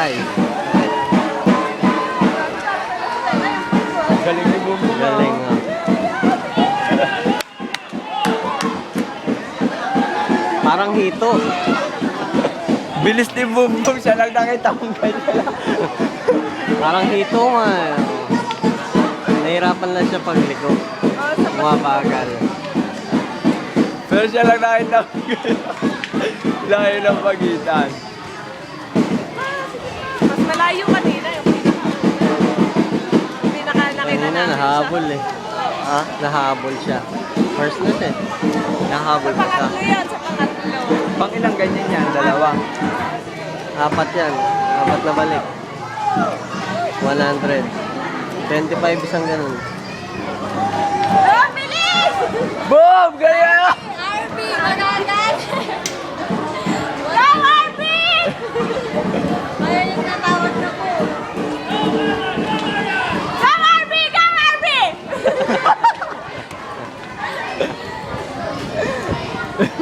Aray. Galing ni Bumbong. Galing ah. Parang hito. Bilis ni Bumbong. Siya lang nakita kong ganyan. Parang hito nga. Nahirapan lang siya pagliko. Bumabagal. Pero siya lang nakita kong ganyan. Layo ng pagitan. Mas malayo kanina yung pinaka nakita Kanina namin nahabol eh. Ha? Nahabol siya. First net eh. Nahabol pa siya. Pangatlo yan, sa pangatlo. Pang ilang ganyan yan? Dalawa. Apat yan. Apat na balik. 100. 25 isang ganun. Oh, bilis! Boom! Ganyan! RB, magagad! Go, RB! Ayun yung natawag na po. Go, RB! Go, RB!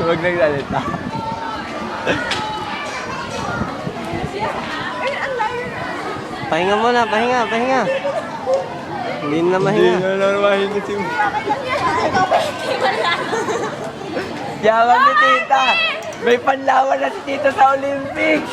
Huwag nagsalita. Ay, ang layo. Pahinga muna, pahinga, pahinga. Hindi na Hindi mahinga. na normahin na si Bakit lang yan? Ikaw ba hindi wala? Yaman ni Tita! May panlawan na si Tita sa Olympics!